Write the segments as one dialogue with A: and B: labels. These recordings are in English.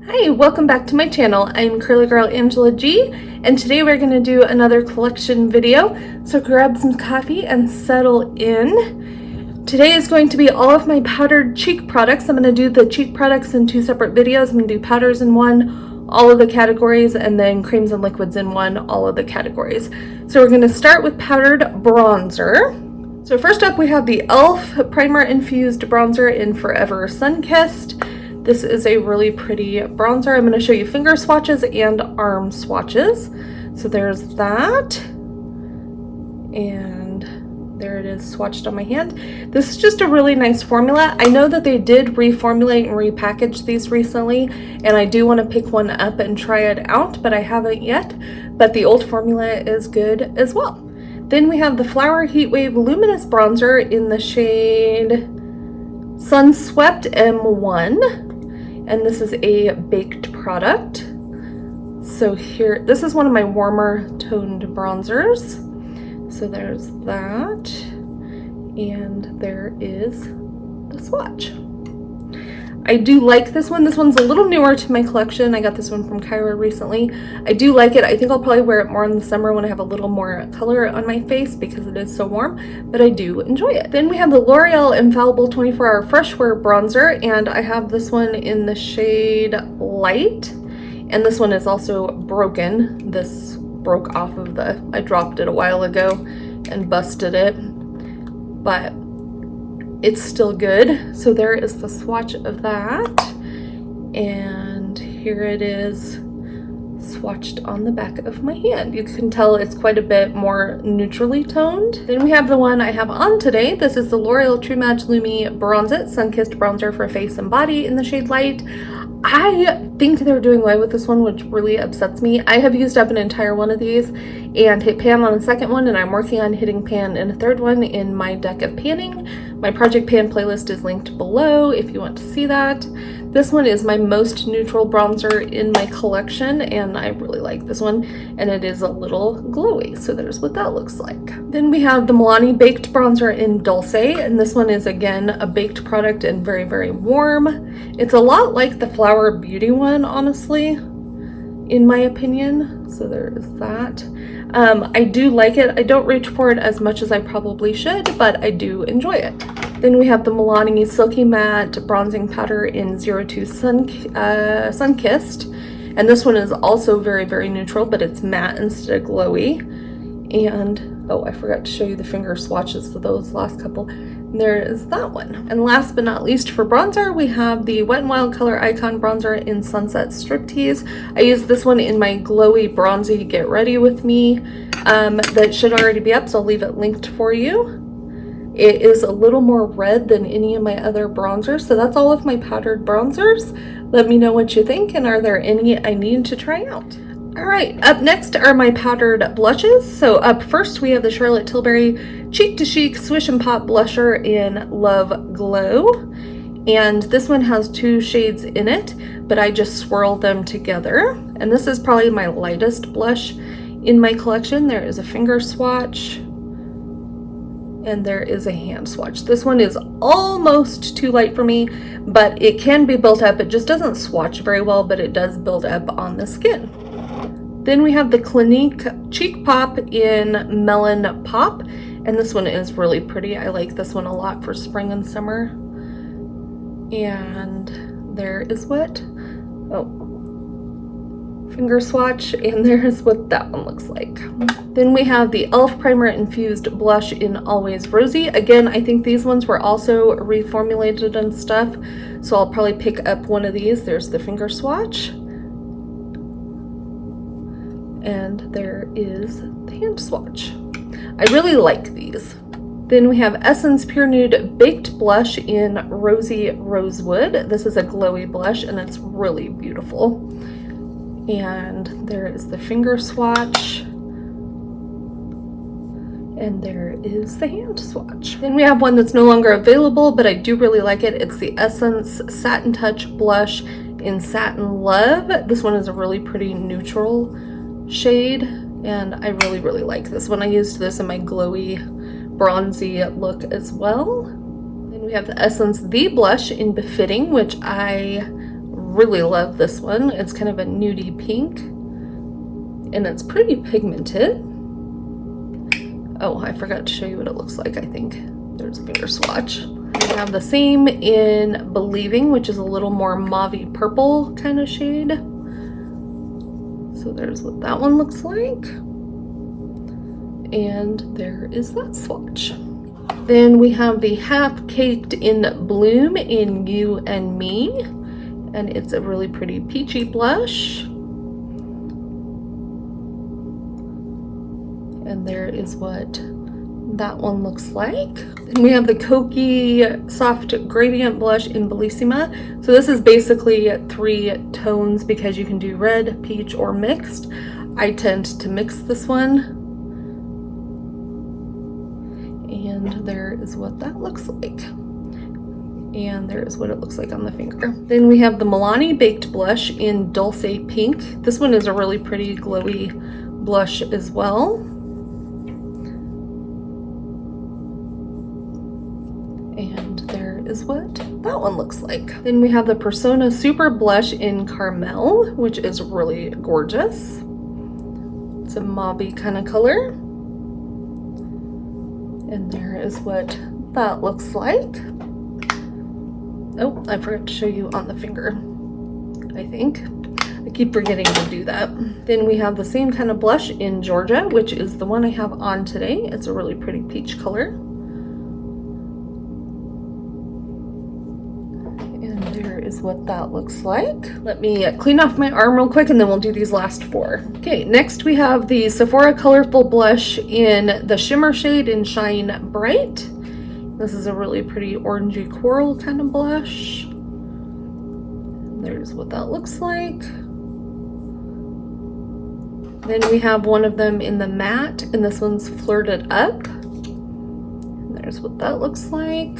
A: Hi, welcome back to my channel. I'm Curly Girl Angela G, and today we're going to do another collection video. So grab some coffee and settle in. Today is going to be all of my powdered cheek products. I'm going to do the cheek products in two separate videos. I'm going to do powders in one, all of the categories, and then creams and liquids in one, all of the categories. So we're going to start with powdered bronzer. So first up we have the e.l.f. Primer Infused Bronzer in Forever Sunkissed. This is a really pretty bronzer. I'm going to show you finger swatches and arm swatches. So there's that. And there it is swatched on my hand. This is just a really nice formula. I know that they did reformulate and repackage these recently, and I do want to pick one up and try it out, but I haven't yet. But the old formula is good as well. Then we have the Flower Heatwave Luminous Bronzer in the shade Sunswept M1. And this is a baked product. So here, this is one of my warmer toned bronzers. So there's that. And there is the swatch. I do like this one. This one's a little newer to my collection. I got this one from Kyra recently. I do like it. I think I'll probably wear it more in the summer when I have a little more color on my face because it is so warm, but I do enjoy it. Then we have the L'Oreal Infallible 24-Hour Fresh Wear Bronzer, and I have this one in the shade Light, and this one is also broken. This broke off of I dropped it a while ago and busted it, but it's still good. So there is the swatch of that, and here it is swatched on the back of my hand. You can tell it's quite a bit more neutrally toned. Then we have the one I have on today. This is the L'Oreal True Match Lumi Bronze It Sunkissed Bronzer for face and body in the shade Light. I think they're doing away with this one, which really upsets me. I have used up an entire one of these and hit pan on a second one, and I'm working on hitting pan in a third one in my deck of panning. My Project Pan playlist is linked below if you want to see that. This one is my most neutral bronzer in my collection, and I really like this one, and it is a little glowy. So there's what that looks like. Then we have the Milani Baked Bronzer in Dulce, and this one is again a baked product and very, very warm. It's a lot like the Flower Beauty one, honestly, in my opinion. So there is that. I do like it. I don't reach for it as much as I probably should, but I do enjoy it. Then we have the Milani Silky Matte Bronzing Powder in 02 Sunkissed. And this one is also very, very neutral, but it's matte instead of glowy. And, oh, I forgot to show you the finger swatches for those last couple. And there is that one. And last but not least for bronzer, we have the Wet n Wild Color Icon Bronzer in Sunset Striptease. I used this one in my glowy bronzy Get Ready With Me. That should already be up, so I'll leave it linked for you. It is a little more red than any of my other bronzers, so that's all of my powdered bronzers. Let me know what you think, and are there any I need to try out? Alright, up next are my powdered blushes. So up first we have the Charlotte Tilbury Cheek to Chic Swish and Pop Blusher in Love Glow. And this one has two shades in it, but I just swirl them together. And this is probably my lightest blush in my collection. There is a finger swatch, and there is a hand swatch. This one is almost too light for me, but it can be built up. It just doesn't swatch very well, but it does build up on the skin. Then we have the Clinique Cheek Pop in Melon Pop, and this one is really pretty. I like this one a lot for spring and summer. And there is what, finger swatch, and there's what that one looks like. Then we have the e.l.f. Primer Infused Blush in Always Rosy. Again, I think these ones were also reformulated and stuff, so I'll probably pick up one of these. There's the finger swatch, and there is the hand swatch. I really like these. Then we have Essence Pure Nude Baked Blush in Rosy Rosewood. This is a glowy blush, and it's really beautiful. And there is the finger swatch, and there is the hand swatch. Then we have one that's no longer available, but I do really like it. It's the Essence Satin Touch Blush in Satin Love. This one is a really pretty neutral shade, and I really, really like this one. I used this in my glowy bronzy look as well. Then we have the Essence The Blush in Befitting, which I really love this one. It's kind of a nudie pink, and it's pretty pigmented. Oh, I forgot to show you what it looks like, I think. There's a finger swatch. We have the same in Believing, which is a little more mauvey purple kind of shade. So there's what that one looks like. And there is that swatch. Then we have the Half Caked in Bloom in You and Me. And it's a really pretty peachy blush. And there is what that one looks like. And we have the Kokie Soft Gradient Blush in Bellissima. So this is basically 3 tones because you can do red, peach, or mixed. I tend to mix this one. And there is what that looks like. And there is what it looks like on the finger. Then we have the Milani Baked Blush in Dulce Pink. This one is a really pretty glowy blush as well. And there is what that one looks like. Then we have the Persona Super Blush in Carmel, which is really gorgeous. It's a mauvey kind of color. And there is what that looks like. Oh, I forgot to show you on the finger, I think. I keep forgetting to do that. Then we have the same kind of blush in Georgia, which is the one I have on today. It's a really pretty peach color. And there is what that looks like. Let me clean off my arm real quick and then we'll do these last 4. Okay, next we have the Sephora Colorful Blush in the Shimmer shade in Shine Bright. This is a really pretty orangey coral kind of blush. There's what that looks like. Then we have one of them in the matte, and this one's Flirted Up. And there's what that looks like.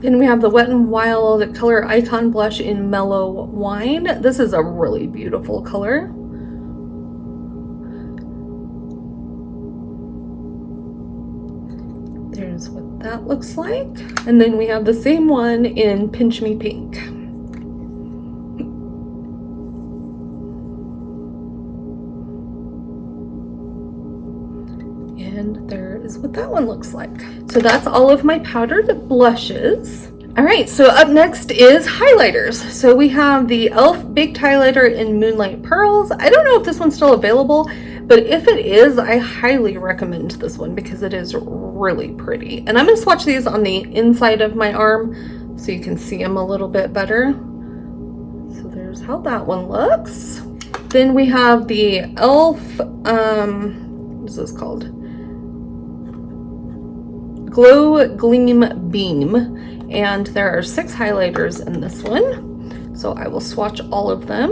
A: Then we have the Wet n Wild Color Icon Blush in Mellow Wine. This is a really beautiful color. There's what that looks like. And then we have the same one in Pinch Me Pink. And there is what that one looks like. So that's all of my powdered blushes. All right, so up next is highlighters. So we have the e.l.f. Baked Highlighter in Moonlight Pearls. I don't know if this one's still available, but if it is, I highly recommend this one because it is really pretty. And I'm gonna swatch these on the inside of my arm so you can see them a little bit better. So there's how that one looks. Then we have the e.l.f. What is this called? Glow Gleam Beam. And there are 6 highlighters in this one. So I will swatch all of them.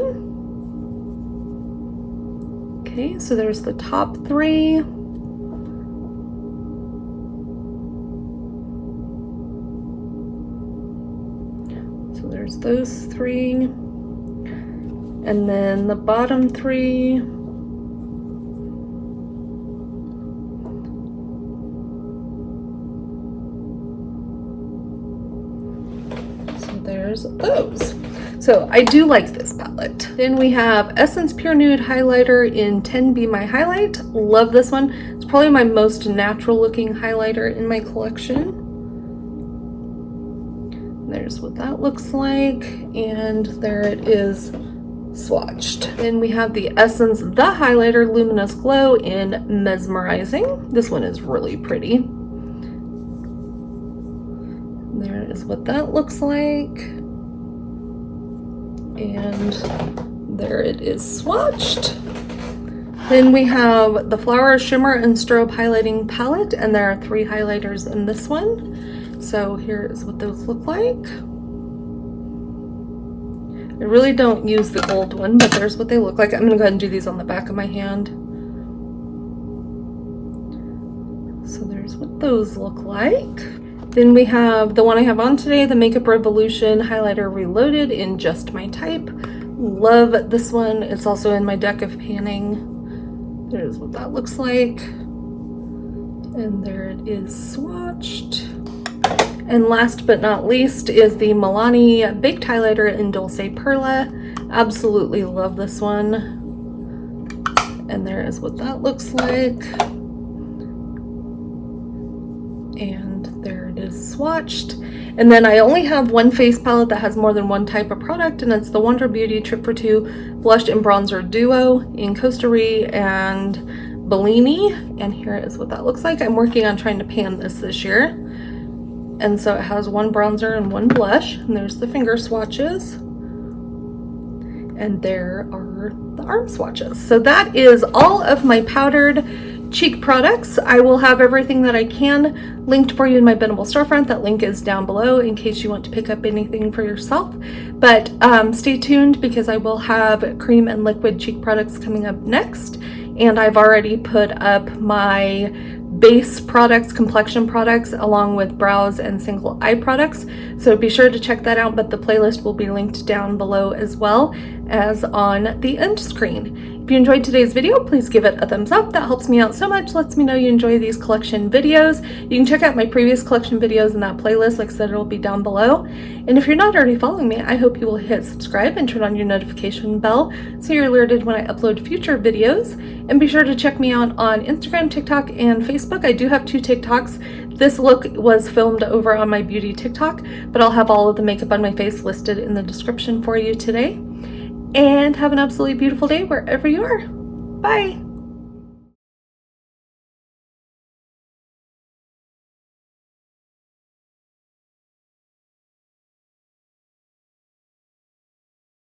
A: Okay, so there's the top 3. So there's those 3. And then the bottom 3. There's those. So I do like this palette. Then we have Essence Pure Nude Highlighter in 10 Be My Highlight. Love this one. It's probably my most natural looking highlighter in my collection. There's what that looks like. And there it is swatched. Then we have the Essence The Highlighter Luminous Glow in Mesmerizing. This one is really pretty. There is what that looks like. And there it is swatched. Then we have the Flower Shimmer and Strobe Highlighting Palette, and there are 3 highlighters in this one. So here is what those look like. I really don't use the gold one, but there's what they look like. I'm gonna go ahead and do these on the back of my hand. So there's what those look like. Then we have the one I have on today, the Makeup Revolution Highlighter Reloaded in Just My Type. Love this one. It's also in my deck of panning. There's what that looks like. And there it is swatched. And last but not least is the Milani Baked Highlighter in Dulce Perla. Absolutely love this one. And there is what that looks like. And there it is swatched. And then I only have one face palette that has more than one type of product, and it's the Wonder Beauty Trip for Two Blush and Bronzer Duo in Costa Rica and Bellini. And here is what that looks like. I'm working on trying to pan this year. And so it has one bronzer and one blush. And there's the finger swatches. And there are the arm swatches. So that is all of my powdered cheek products. I will have everything that I can linked for you in my Binnable storefront. That link is down below in case you want to pick up anything for yourself. But stay tuned because I will have cream and liquid cheek products coming up next. And I've already put up my base products, complexion products, along with brows and single eye products. So be sure to check that out, but the playlist will be linked down below as well as on the end screen. If you enjoyed today's video, please give it a thumbs up. That helps me out so much, lets me know you enjoy these collection videos. You can check out my previous collection videos in that playlist. Like I said, it'll be down below. And if you're not already following me, I hope you will hit subscribe and turn on your notification bell so you're alerted when I upload future videos. And be sure to check me out on Instagram, TikTok, and Facebook. I do have 2 TikToks. This look was filmed over on my beauty TikTok, but I'll have all of the makeup on my face listed in the description for you today. And have an absolutely beautiful day wherever you are. Bye!